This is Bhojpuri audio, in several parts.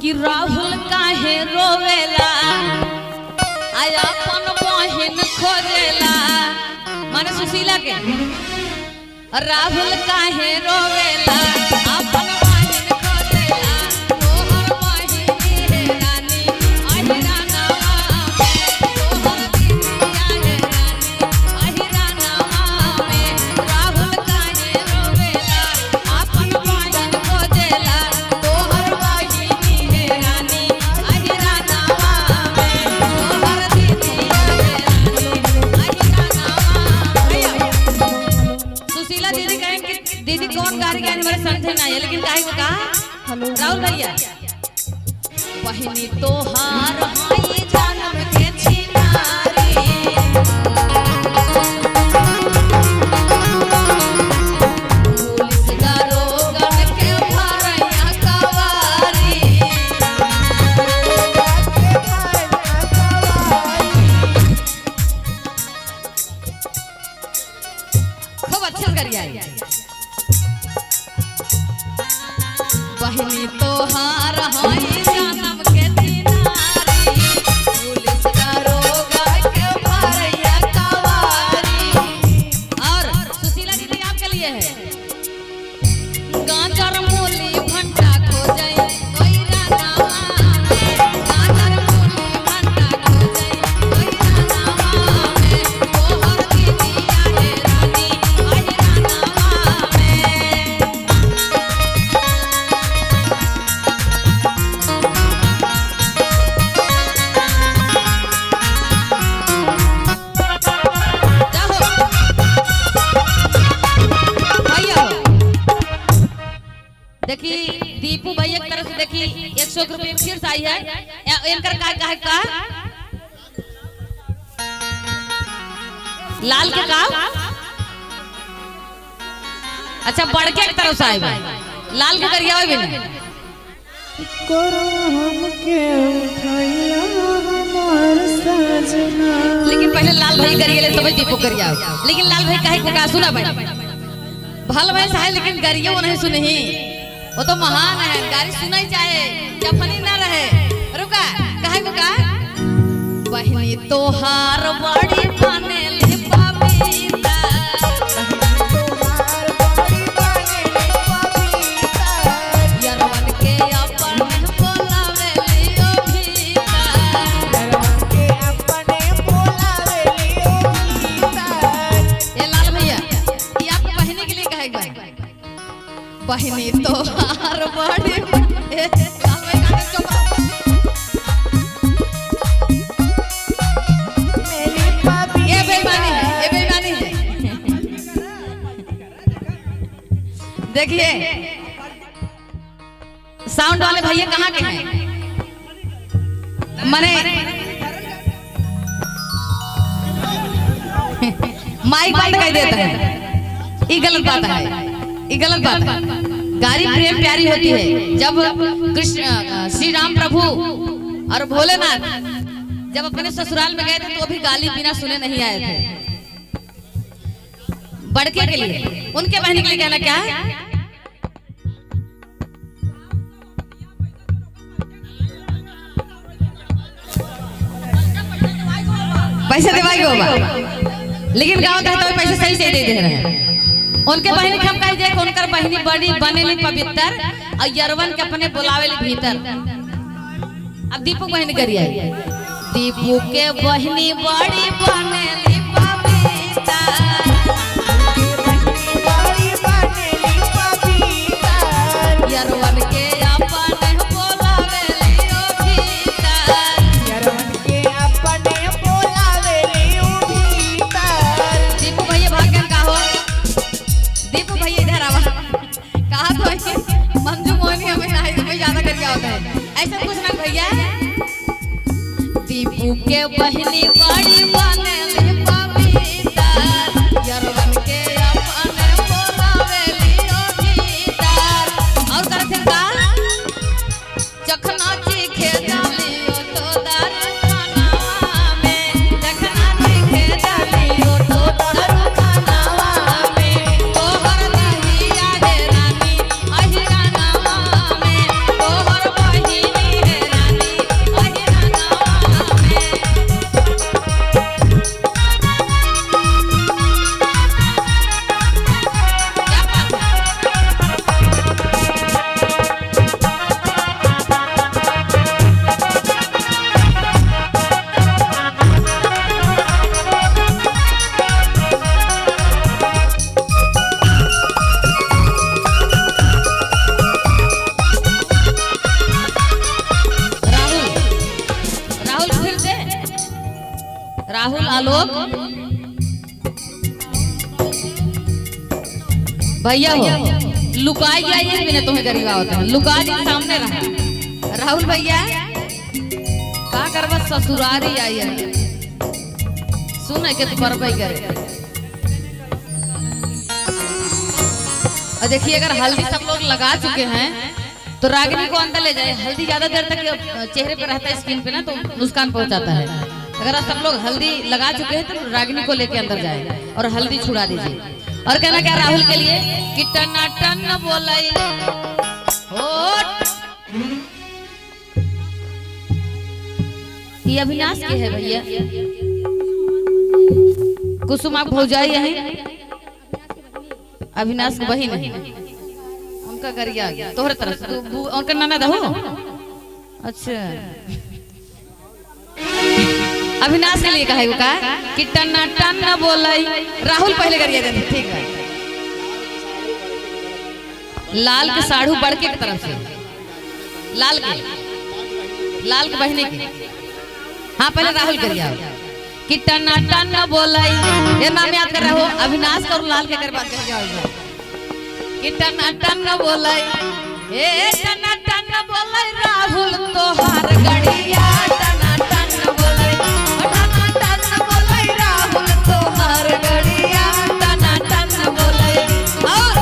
कि राहुल काहे रोवेला आय अपन बहिन खोजेला माने सुशीला के राहुल काहे रोवेला अपन बहिन खोजेला तोहर बहिनी हे रानी अहिरा नावा में तोहर दीदिया हे रानी अहिरा नावा में राहुल काहे रोवेला अपन बहिन खोजेला तोहर बहिनी हे रानी अहिरा नावा में तोहर दीदिया हे रानी अहिरा नावा भैया सुशीला दीदी कहेंगे दीदी कौन गा रही है हमारे समझे ना है लेकिन काहे को कहा राहुल भैया बहिनी तोहार हाय जन्म के छिनारी पुलिस दारोगन के भरैया कवारी खूब अच्छा करिया बहिनी तोहार हाय जन्म के छिनारी पुलिस दारोगा के भरैया कवारी और सुशीला दीदी आपके लिए है गाजर मूली भंटा खोजै कोइरा नावा में गाजर मूली भंटा खोजै कोइरा नावा में तोहर दीदिया हे रानी अहिरा नावा में देखी दीपू भैया की तरफ से देखी 100 रुपये फिर से आई है इनकर का लाल के का अच्छा बड़के की तरफ से आई लाल के करिया भी नहीं लेकिन पहले लाल भाई करिए ले तब दीपू करिया लेकिन लाल भाई काहे को का सुना भाई भल भाई साहे लेकिन करिए वो नहीं सुनही वो तो महान है गाड़ी सुना ही चाहे जफनी ना रहे रुका काहे को का बहिनी तोहार बड़ी बनेली पपीता यरवन के अपन बोलावेली ओ भीता यरवन के अपने बोलावेली ओ भीता ये लाल भैया ये आपकी बहिनी के लिए कहेगा बहिनी तोहार बड़ी ये बेईमानी है देखिए साउंड वाले भैया कहाँ के हैं मने माइक बंद कर देता है ये गलत बात है ये गलत बात है गाड़ी प्रेम प्यारी होती है जब कृष्ण श्री राम प्रभु और भोलेनाथ जब अपने ससुराल में गए थे तो भी गाली बिना सुने नहीं आए थे बड़के के लिए उनके बहन के लिए कहना क्या है पैसे दिवाई होगा लेकिन गाँव का तो पैसे सही से दे रहे हैं उनके बहनी हम कह देख उनकर बहनी बड़ी बनेली पवित्र और यरवन के अपने बुलावेली भीतर अब दीपू बहनी करिए दीपू के बहनी बड़ी बनेली पवित्र यरवन के अपने बुलावेली ओ भीतर यरवन के अपने बुलावेली ओ भीतर दीपू भैया भाग्य का हो दीपू भैया इधर आवा कहा तो मंजू मोहनी हमें ना कोई ज्यादा कर गया होता है ऐसा कुछ ना भैया दीपू के बहनी बड़ी बनेली पवित्र यरवन के अपने बोलावेली ओ भीतर और करथे का जखना चीखे डाली ओ तो दारू खानावा में जखना चीखे डाली ओ तो दारू खानावा में तोहर दीदिया हे रानी अहिरा नावा में तोहर बहिनी राहुल आलोक भैया हो लुकाई जाइए बिना तुम्हें गरीबा होता है लुका जी सामने रहा राहुल भैया का करवा ससुरारी आई है सुन के तू बरबाई करे और देखिए अगर हल्दी सब लोग लगा चुके हैं तो रागिनी को अंदर ले जाए हल्दी ज्यादा देर तक चेहरे पे रहता है स्किन पे ना तो नुकसान पहुंचाता है अगर आप सब लोग हल्दी लगा चुके हैं तो रागिनी को लेके अंदर जाए और हल्दी छुड़ा दीजिए और कहना क्या राहुल के लिए कि टना टन बोलाई ये अविनाश के है भैया कुसुम आप भौजाई है अविनाश की बहन है उनका गरिया तोहरे तरफ से तो उनका ननद हो अच्छा अविनाश के लिए कहा है वो का कि टन्ना टन्ना बोलाई राहुल पहले गरिया देते ठीक है लाल के साढ़ू बड़के की तरफ से लाल के बहने की हाँ पहले राहुल गरिया कि टन्ना टन्ना बोलाई ये नाम याद कर रहे हो अविनाश और लाल के कर बात कर जाओ कि टन्ना टन्ना बोलाई ए टन्ना टन्ना बोलाई राहुल तोहार गड़िया टन्ना टन्ना बोलाई टन्ना टन्ना बोलाई राहुल तोहार गड़िया टन्ना टन्ना बोलाई और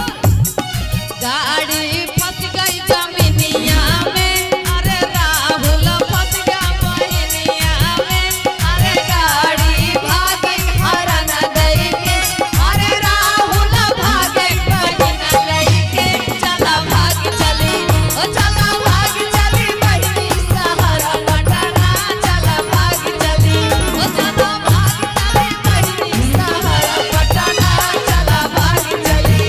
गाड़ी फंस गई जमीनिया में अरे राहुल फंस गया बहनिया में अरे गाड़ी भागी हरन दई के अरे राहुल भागे बहना लई के चला भाग चली ओ चला भाग चली बहनी सहारा पटना चला भाग चली ओ चला भाग चली बहनी सहारा पटना चला भाग चली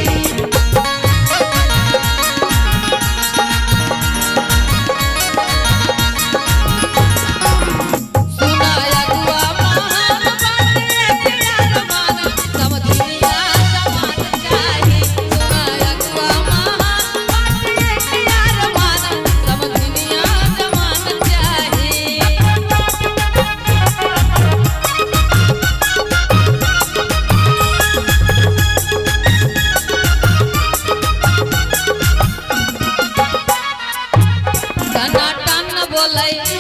सुनाया गुआ महान बाटे प्यार मान समधिया जमान चाही सुनाया गुआ महान बाटे प्यार मान समधिया जमान चाही टना टन बोलाई